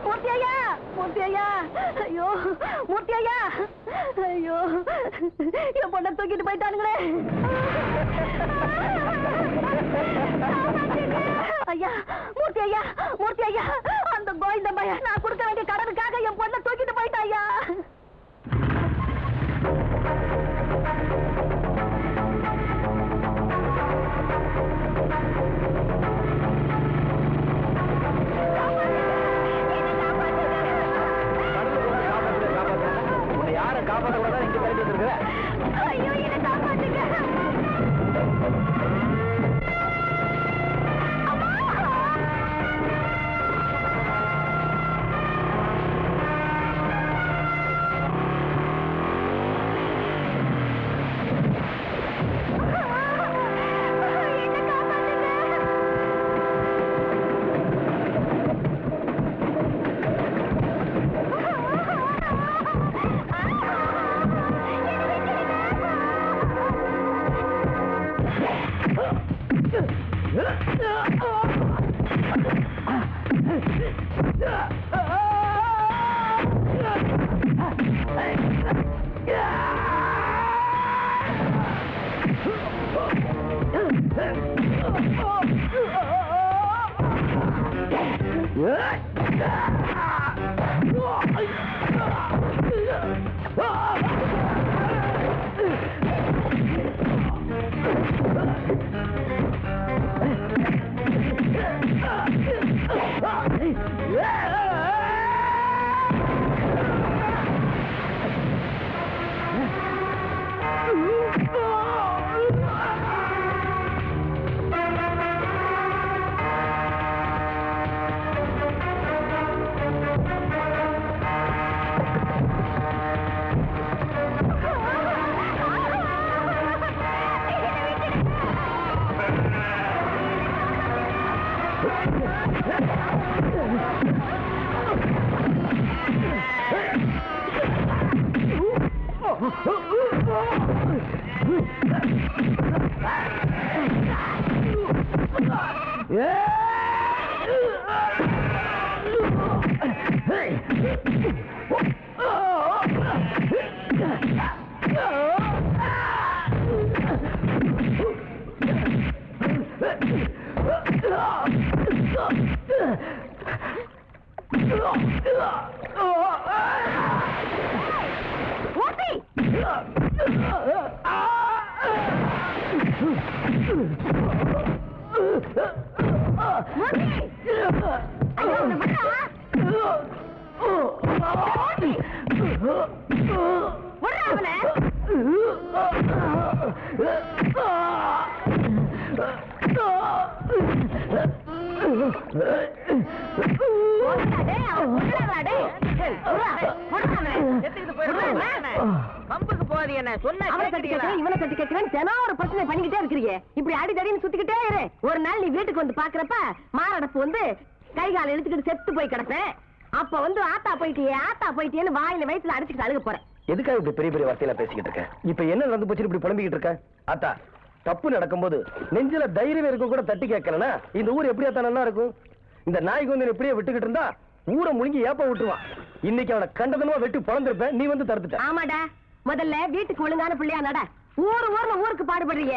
மூர்த்தி ஐயா, மூர்த்தி ஐயா, ஐயோ மூர்த்தி ஐயா, ஐயோ என் பொண்ணை தூக்கிட்டு போயிட்டானுங்களே. ஐயா மூர்த்தி ஐயா, மூர்த்தி ஐயா, அந்த கோவிந்த பையன் நான் கொடுக்க வேண்டிய கடனுக்காக என் பொண்ணை தூக்கிட்டு போயிட்டா ஐயா. யார காப்பாற்ற இங்க கழிச்சு வச்சிருக்க? ஐயோ என்ன காப்பாத்துங்க. இவனை கட்டி கேட்கிறேன் தினம் ஒரு பிரச்சனை பண்ணிக்கிட்டே இருக்கிறீங்க. இப்படி அடிதடின்னு சுத்திக்கிட்டே இரு. ஒரு நாள் நீ வீட்டுக்கு வந்து பாக்குறப்ப மாரடைப்பு வந்து கை கால இழுத்துக்கிட்டு செத்து போய் கிடப்பேன். அப்ப வந்து ஆத்தா போயிட்டியேன்னு வாயில வயிற்றுல அடிச்சுக்கிட்டு அழுக போறேன். எதுக்காக இப்படி பெரிய பெரிய வார்த்தையில பேசிக்கிட்டு இருக்க? இப்ப என்ன நடந்து போச்சு இப்படி புலம்பிக்கிட்டு இருக்க? ஆத்தா, தப்பு நடக்கும்போது நெஞ்சில தைரியம் இருக்கும் கூட தட்டி கேட்கலனா இந்த ஊர் எப்படியா தானே இருக்கும்? இந்த நாய்க்கு வந்து எப்படியே விட்டுக்கிட்டு இருந்தா ஊரை முழுங்கி ஏப்ப விட்டுருவான். இன்னைக்கு அவனை கண்டதனமா வெட்டி பொழந்திருப்பேன், நீ வந்து தடுத்துட்ட. ஆமாடா, முதல்ல வீட்டுக்கு ஒழுங்கான பிள்ளையா நட. ஊருக்கு பாடுபடுறிய.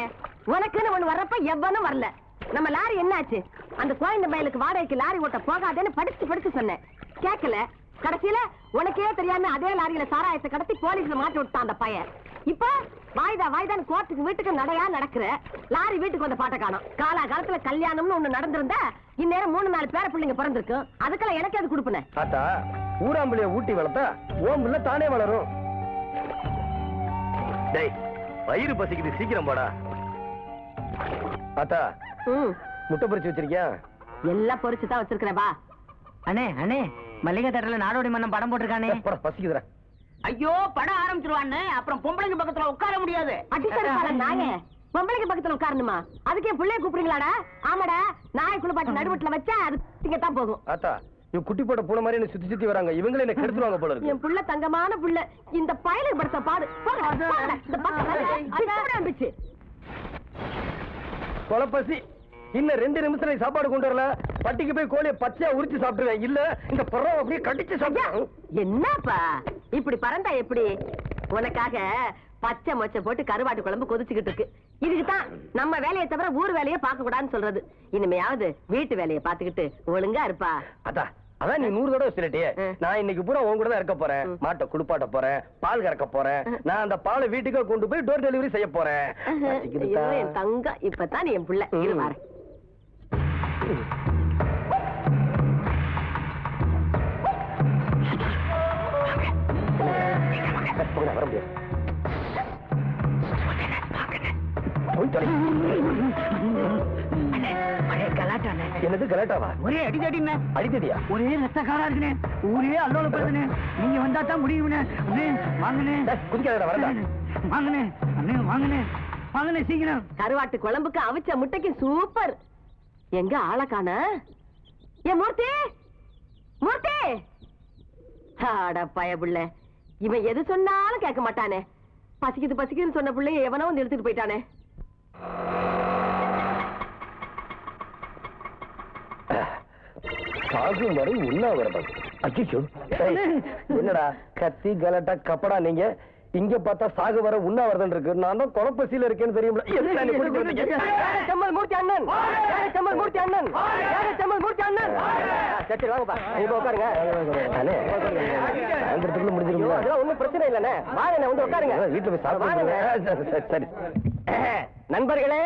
உனக்குன்னு ஒண்ணு வர்றப்ப எவ்வளவும் வரல. நம்ம லாரி என்னாச்சு? அந்த கோயந்த பயலுக்கு வாடகைக்கு லாரி ஓட்ட போகாதேன்னு படிச்சு சொன்னேன், கேட்கல. கடைசியில உனக்கே தெரியாம அதே லாரியில சாராயத்தை கடத்தி போலீஸ்ல மாட்டி விட்டான் அந்த பையன். இப்ப வாய்தான் கோர்ட்டுக்கு வீட்டுக்கு நடையா நடக்கிற. லாரி வீட்டுக்கு வந்த பாட்ட காணோம். காலத்துல கல்யாணம்னு ஒண்ணு நடந்திருந்தா இந்நேரம் 3-4 பேர பிள்ளைங்க பிறந்திருக்கும். அதுக்கெல்லாம் எனக்கு அது கொடுப்பன. ஆத்தா, ஊராம்பளைய ஊட்டி வளர்த்தா ஓம்புல தானே வளரும். டேய், வயிறு பசிக்குது, சீக்கிரம் போடா. ஆத்தா, முட்டை பொரிச்சு வச்சிருக்கியா? எல்லாம் பொரிச்சுதான் வச்சிருக்கிறேன். வா. அண்ணே மல்லிகை தேட்டர்ல நாடோடி மன்னன் படம் போட்டிருக்கானே. பசிக்குதுடா. ஐயோ, படம் ஆரம்பிச்சிருவான்னு அப்புறம் பொம்பளைங்க பக்கத்துல உட்கார முடியாது. நாயே பொம்பளைங்க பக்கத்துல உட்காரணுமா? அதுக்கே பிள்ளைய கூப்பிடுறீங்களாடா? ஆமாடா, நாய் குளிப்பாட்டி நடுவட்டுல வச்சா அது திங்கத்தான் போகும். ஆத்தா, குட்டி போட்ட பூனை மாதிரி என்ன சுத்தி வராங்க. இவங்களே என்ன கெடுத்துருவாங்க போல இருக்கு. என் புள்ள தங்கமான புள்ள. இந்த பயலுக்கு படுத்த பாடு. கொலப்பசி இன்னும் 2 நிமிஷத்துல நீ சாப்பாடு கொண்டு வரல பட்டிக்கு போய் கோழியை பச்சையா உரிச்சு சாப்பிடுவேன். இல்ல இந்த பறவை அப்படியே கடிச்சு சாப்பிடுவேன். என்னப்பா இப்படி பறந்தா எப்படி? உனக்காக பச்சை மொச்சை போட்டு கருவாட்டு குழம்பு கொதிச்சுக்கிட்டு இருக்கு. இதுக்குதான் நம்ம வேலையை தவிர ஊர் வேலையை பார்க்க கூடாதுன்னு சொல்றது. இனிமையாவது வீட்டு வேலையை பார்த்துக்கிட்டு ஒழுங்கா இருப்பா. அதான் நீ 100 தடவை சொல்லிட்டியே. நான் இன்னைக்கு பூரா உன் கூட தான் இருக்க போறேன். மாட்டை குளிப்பாட்ட போறேன், பால் கறக்க போறேன். நான் அந்த பாலை வீட்டுக்கு கொண்டு போய் டோர் டெலிவரி செய்ய போறேன். என் தங்கம் இப்பதான் என் பிள்ளை பாரு. வர முடியாது. என்னது கலாட்டாவா? ஒரே அடிதடிண்ணே. அடித்தடியா? ஒரே ரத்தக்காரா இருக்குண்ணே. ஊரே அல்லோலப்படுதுண்ணே. நீங்க வந்தா தான் முடியும்ண்ணே. அண்ணே வாங்கண்ணே. குதிக்காதடா வரதா. வாங்கண்ணே அண்ணே வாங்கண்ணே வாங்கண்ணே சீக்கிரம். கருவாட்டு குழம்புக்கு அவிச்ச முட்டைக்கு சூப்பர். எங்க ஆளக்கான? ஏ மூர்த்தி, மூர்த்தி! ஆட பயபுள்ள, இவன் எது சொன்னாலும் கேட்க மாட்டானே. பசிக்குது பசிக்குதுன்னு சொன்ன பிள்ளைய எவனோ வந்து எடுத்துட்டு போயிட்டானே. சாகும் வரை உண்ணாவிரதம். அச்சோ, என்னடா கத்தி கலட்டா கப்படா நீங்க? இங்க பார்த்தா சாகு வர உண்ணாவிரதம் இருக்கு. நான் தான் குழப்பசியில இருக்கேன்னு தெரியுமா? செம்மல் மூர்த்தி அண்ணன், செம்மல் மூர்த்தி அண்ணன், செம்மல் மூர்த்தி அண்ணன். சரி வாங்கப்பா, இங்க உட்காருங்க. சாயந்தரத்துக்குள்ள முடிஞ்சிருங்களா? அதெல்லாம் ஒண்ணும் பிரச்சனை இல்லண்ணே. வாங்க வந்து உட்காருங்க. வீட்டுல போய் சாப்பிடுங்க. சரி நண்பர்களே,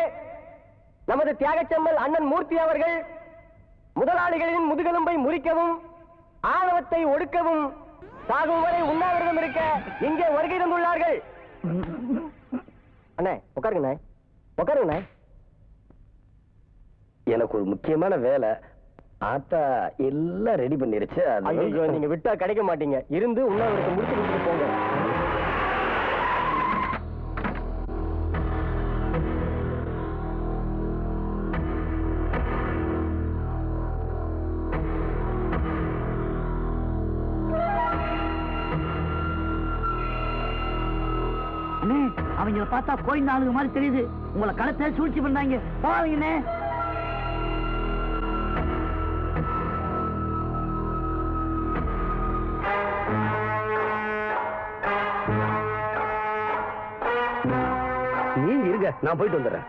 நமது தியாகச்செம்மல் அண்ணன் மூர்த்தி அவர்கள் முதலாளிகளின் முதுகெலும்பை முறிக்கவும் ஆணவத்தை ஒடுக்கவும் சாகும் வரை உண்ணாவிரதம் இருக்க இங்கே வருகை தந்துள்ளார்கள். அண்ணே உட்காருங்க, உட்காருங்க. எனக்கு ஒரு முக்கியமான வேலை. ஆத்தா எல்லாம் ரெடி பண்ணிருச்சு. நீங்க விட்டா கிடைக்க மாட்டீங்க. இருந்து உண்ணாவிரதம் முடிச்சு கொடுத்துட்டு போங்க. அவங்க பார்த்தா கோயில் நாளுக்கு மாதிரி தெரியுது. உங்களை களத்தை சூழ்ச்சி பண்ணாங்க. போவீங்கண்ணே. நீங்க இருங்க, நான் போயிட்டு வந்துடுறேன்.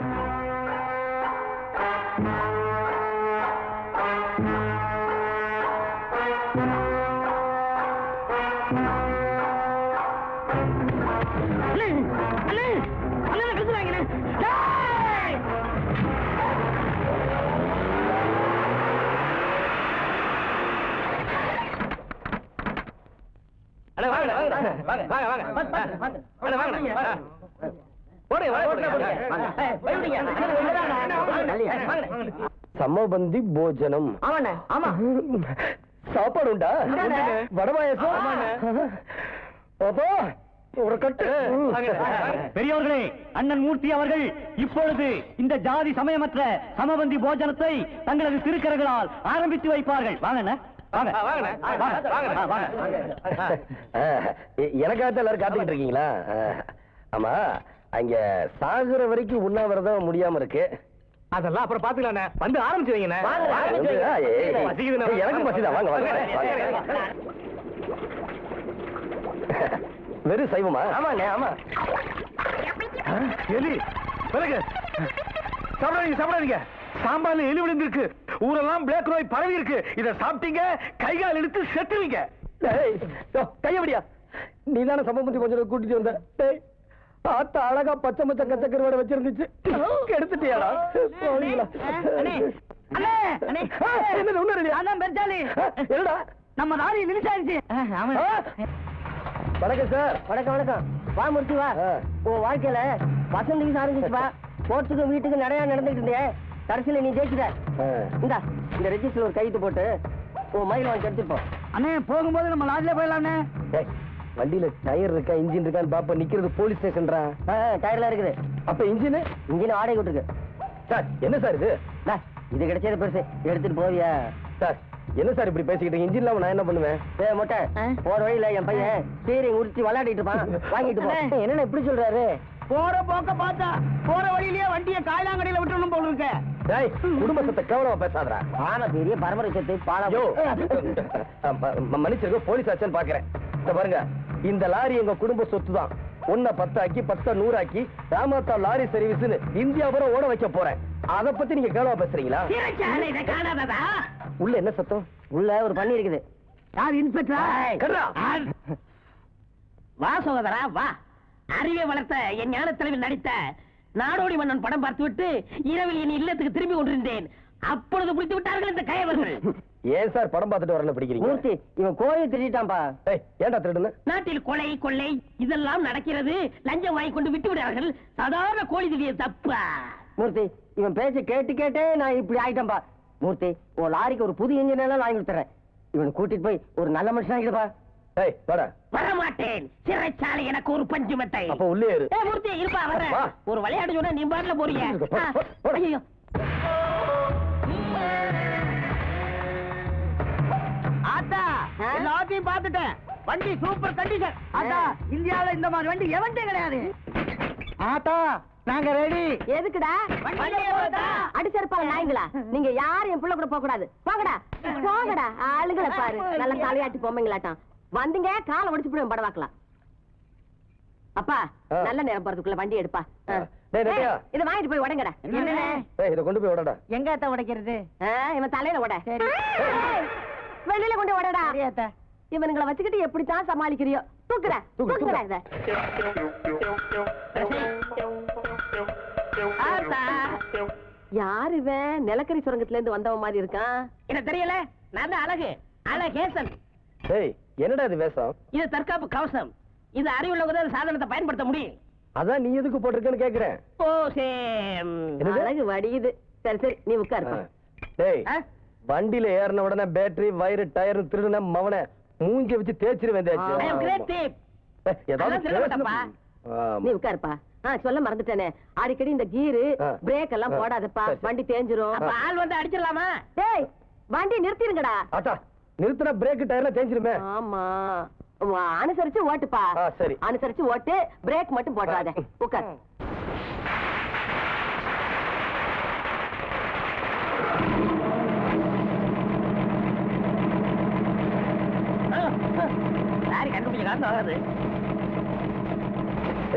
சமபந்தி போஜனம். சாப்பாடு உண்டா? வடபாயசம் ஒரு கட்டு. பெரியவர்களே, அண்ணன் மூர்த்தி அவர்கள் இப்பொழுது இந்த ஜாதி சமயமற்ற சமபந்தி போஜனத்தை தங்களது திருக்கரங்களால் ஆரம்பித்து வைப்பார்கள். வாங்க எனக்காக எல்லாரும் காத்துக்கிட்டு இருக்கீங்களா? ஆமா, அங்க சாகுற வரைக்கும் உண்ணாவிரதம் முடியாம இருக்கு. அதெல்லாம் அப்புறம் பாத்துக்கலாம். வந்து ஆரம்பிச்சு வைங்க. எனக்கும் பசிதான். வாங்க வாங்க. வெறும் சைவமா? ஆமாங்க. ஆமா. எலி பிறகு சாப்பிடாதீங்க, சாப்பிடாதீங்க. சாம்பார்ல எலி விழுந்திருக்கு. ஊரெல்லாம் பிளாக் நோய் பரவி இருக்கு. இத சாப்பிட்டீங்க கைகால் எடுத்து செத்துவீங்க. கையபடியா? நீ தானே சமபந்தி கொஞ்சம் கூட்டிட்டு வந்த. ஆத்த அழகா பச்சை மச்ச கச்ச கருவாடை வச்சிருந்துச்சு. எடுத்துட்டியாடா? நம்ம நாளை நினைச்சாச்சு. வணக்கம் சார். வணக்கம் வணக்கம். வா மூர்த்தி வா. உன் வாழ்க்கையில வசந்திக்கு ஆரம்பிச்சுப்பா. கோர்ட்டுக்கும் வீட்டுக்கு நிறைய நடந்துட்டு இருந்தே. கடைசியில நீ ஜெயிச்சுட்ட. இந்தா இந்த ரெஜிஸ்டர் ஒரு கைத்து போட்டு உன் மயில வாங்கி எடுத்துப்போம். அண்ணே போகும்போது நம்ம லாட்ஜ்ல போயிடலாம்ண்ணே. வண்டியில டயர் இருக்கா இன்ஜின் இருக்கான்னு பாப்பா. நிக்கிறது போலீஸ் ஸ்டேஷன்ரா. டயர்லாம் இருக்குது. அப்ப இன்ஜின் வாடகை விட்டுருக்கு சார். என்ன சார் இது? இது கிடைச்சது பெருசு. எடுத்துட்டு போவியா சார்? என்ன சார் இப்படி பேசிக்கிட்டு? இன்ஜின் இல்லாம நான் என்ன பண்ணுவேன்? மொட்டை போற வழியில என் பையன் ஸ்டீரிங் உரிச்சு விளையாடிட்டு இருப்பான். வாங்கிட்டு போ. என்னென்ன இப்படி சொல்றாரு? போற போக்க பார்த்தா போற வழியிலேயே வண்டியை காயிலாங்கடையில விட்டுறணும் போல இருக்க. குடும்பத்தை கேவலமா பேசாதடா. ஆனா பெரிய பரமரிசத்தை ஐயோ, மன்னிச்சிருக்க, போலீஸ் ஆச்சுன்னு பாக்குறேன். இந்த பாருங்க, இந்த லாரி எங்க குடும்ப சொத்து தான். 1 10 ஆக்கி 10 100 ஆக்கி ராமாத்தா லாரி சர்வீஸ்னு இந்தியா பூரா ஓட வைக்க போறேன். அத பத்தி நீங்க கேவலமா பேசுறீங்களா? உள்ள என்ன சத்தம்? உள்ள ஒரு பண்ணி இருக்குது. யார் இன்ஸ்பெக்டரா? வா சகோதரா வா. அறிவை வளர்த்த என் ஞான தலைவில் நடித்த நாடோடி மன்னன் படம் பார்த்து விட்டு இரவில் என் இல்லத்துக்கு திரும்பி கொண்டிருந்தேன். அப்பொழுது பிடித்து விட்டார்கள் இந்த கயவர்கள். ஏன் சார் படம் பார்த்துட்டு வரல பிடிக்கிறீங்க? மூர்த்தி, இவன் கோயை திருடிட்டான்பா. ஏன்டா திருடுன? நாட்டில் கொலை கொள்ளை இதெல்லாம் நடக்கிறது. லஞ்சம் வாங்கி கொண்டு விட்டு விடார்கள். சாதாரண கோழி திருடிய தப்பா? மூர்த்தி, இவன் பேச்ச கேட்டு கேட்டே நான் இப்படி ஆயிட்டேன்பா. மூர்த்தி, உன் லாரிக்கு ஒரு புது இன்ஜின் எல்லாம் வாங்கி கொடுத்துறேன். இவனை கூட்டிட்டு போய் ஒரு நல்ல மனுஷன் ஆகிடுப்பா. வரமாட்டேன். சிறைச்சாலை எனக்கு ஒரு பஞ்சு மெட்டை. அப்ப உள்ளே இரு. மூர்த்தி இருப்பா, வர்றேன். ஒரு விளையாட்டு சொன்னா நீ பாட்டுல போறீங்க. ஐயோ, ஆத்தா எல்லாத்தையும் பாத்துட்டேன். வண்டி சூப்பர் கண்டிஷன். ஆத்தா, இந்தியாவில இந்த மாதிரி வண்டி எவன்டே கிடையாது. ஆத்தா, நாங்க ரெடி. எதுக்குடா? அடிச்சிருப்பாங்க நாய்ங்களா? நீங்க யாரும் என் புள்ள கூட போக கூடாது. போங்கடா போங்கடா. ஆளுகளை பாரு, நல்ல தலையாட்டி பொம்மைங்களாட்டம். வந்தீங்க காலை உடைச்சு போய் படவாக்கலாம். அப்பா, நல்ல நேரம் போறதுக்குள்ள வண்டி எடுப்பா. இதை வாங்கிட்டு போய் உடைங்கடா. இதை கொண்டு போய் உடடா. எங்க அத்தா உடைக்கிறது? இவன் தலையில உட. வெளியில கொண்டு உடடா. இவனுங்களை வச்சுக்கிட்டு எப்படித்தான் சமாளிக்கிறியோ? தூக்குற தூக்குற இத. யார் இவன்? நிலக்கரி சுரங்கத்துல இருந்து வந்தவன் மாதிரி இருக்கான். என்ன தெரியல? நான் தான் அழகு அழகேசன். என்னடா இது வேஷம்? இது தற்காப்பு கவசம். இது அறிவுள்ளவங்க சாதனத்தை பயன்படுத்த முடியும். அதான் நீ எதுக்கு போட்டிருக்கேன்னு கேக்குறேன். ஓ சேம். அழகு வடியுது. சரி சரி, நீ உட்காரு. டேய், வண்டியில ஏறின உடனே பேட்டரி வயிறு டயர் திருடுன மவனை மூஞ்சி வச்சு தேய்ச்சிருவேன். நீ உட்காருப்பா. சொல்ல மறந்துட்டேனே, அடிக்கடி இந்த கீரு பிரேக் எல்லாம் போடாதப்பா, வண்டி தேஞ்சிரும். ஆள் வந்து அடிச்சிடலாமா? டேய், வண்டி நிறுத்திருங்கடா. ஆட்டா, நிறுத்தினா பிரேக் டயர்ல தேஞ்சிருமே. ஆமா, அனுசரிச்சு ஓட்டுப்பா. சரி, அனுசரிச்சு ஓட்டு. பிரேக் மட்டும் போடாத. உட்கார். யாரு கண்டுபிடிச்ச காசு ஆகாது.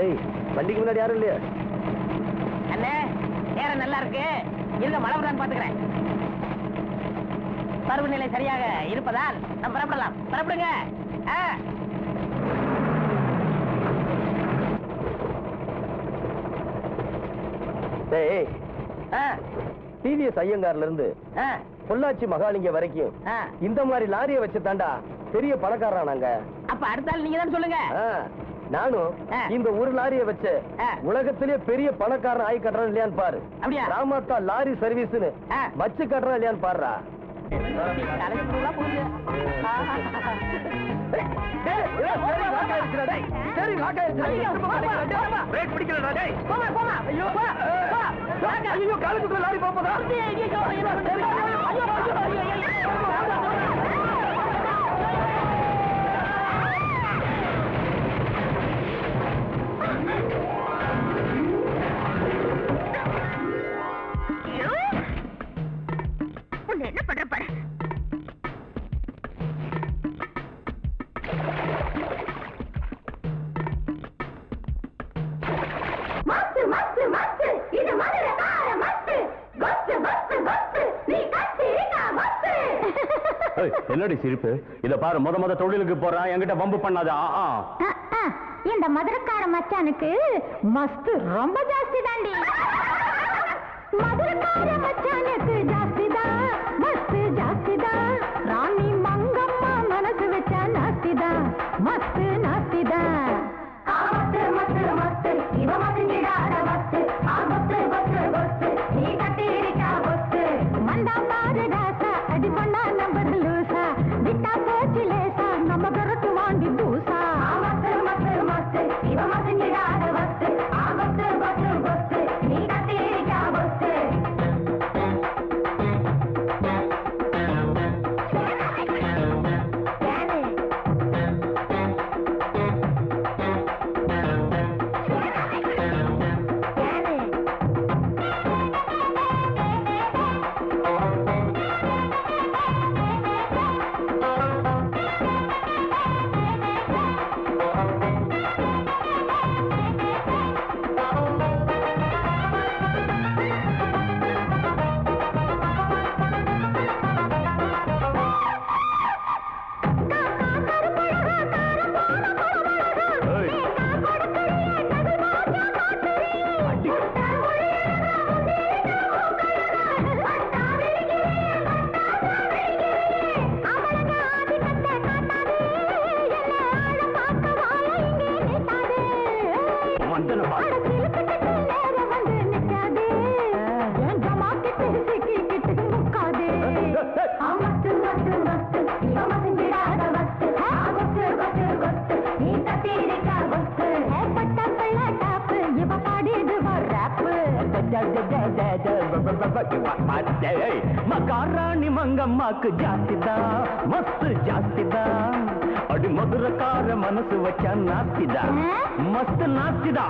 ஏய், வண்டிக்கு முன்னாடி யாரும் இல்லையா? அண்ணே, நேரம் நல்லா இருக்கு. இருங்க, மழை தான் பாத்துக்கிறேன். பருவநிலை சரியாக இருப்பதால் நாம் புறப்படலாம். புறப்படுங்க. டிவிஎஸ் ஐயங்கார்ல இருந்து பொள்ளாச்சி மகாலிங்க வரைக்கும் இந்த மாதிரி லாரியை வச்சு தாண்டா பெரிய பணக்காரனாங்க. அப்ப அடுத்த நீங்க தான் சொல்லுங்க. நானும் இந்த ஒரு லாரியை வச்சு உலகத்திலேயே பெரிய பணக்காரன் ஆகி கட்டுறான் இல்லையான்னு பாரு. ராமாத்தா லாரி சர்வீஸ்னு வச்சு கட்டுறான் இல்லையான்னு பாருடா. என்ன பண்ற பாரு. மஸ்து மஸ்து மஸ்து, இது மதுரை கார மஸ்து. மஸ்து மஸ்து மஸ்து, நீ கத்திரிக்கா மஸ்து. என்னடி சிரிப்பு? இத பாரு, முத தொழிலுக்கு போறான், என்கிட்ட வம்பு பண்ணாத. இந்த மதுரைக்கார மச்சானுக்கு மஸ்து ரொம்ப ஜாஸ்தி தாண்டி. மதுரைக்கார மச்சானுக்கு ஜாஸ்தி தான், மஸ்து ஜாஸ்தி தான். ராணி மங்கம்மா மனசு வச்சா நாஸ்தி தான், மஸ்து நாஸ்தி தான். மஸ்து மஸ்து மஸ்து, இவ மதுங்கிடாத மஸ்து. மஸ்து மஸ்து மஸ்து, நீ கட்டிரிக்கா மஸ்து. மண்டா பாரு ராசா, அடி பண்ணா நம்பர் லூசா. விட்டா போச்சு லேசா, நம்ம கரட்டு வாங்கி தூசா. மஸ்து மஸ்து மஸ்து, இவ மதுங்கிடாத மஸ்து. மஸ்து மஸ்து மஸ்து, நீ கட்டிரிக்கா மஸ்து. மகாராணி மங்கம்மாக்கு ஜாஸ்திதா மஸ்து ஜாஸ்திதா அடி மதுரக்கார மனசு வச்சா நாஸ்திதா மஸ்து நாஸ்திதா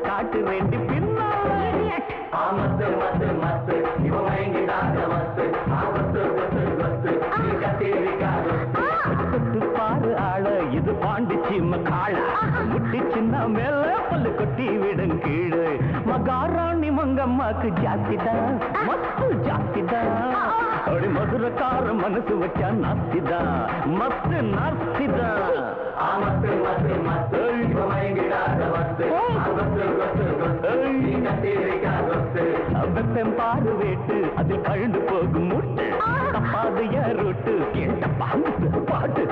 காட்டு ரெண்டு பின்னாலே பாரு ஆள இது பாண்டிச்சி மக்காள முட்டி சின்ன மேல பல்லு கொட்டி விடும் கீழே மகாராணி மங்கம்மாக்கு ஜாஸ்திதா மஸ்து ஜாஸ்திதா அடி மதுரக்கார மனசு வச்சா நாஸ்திதா மஸ்து நாஸ்திதா பாரு வேட்டு அதில் கழுந்து போகும் முட்டு தப்பாதைய ரூட்டு கேட்ட பாட்டு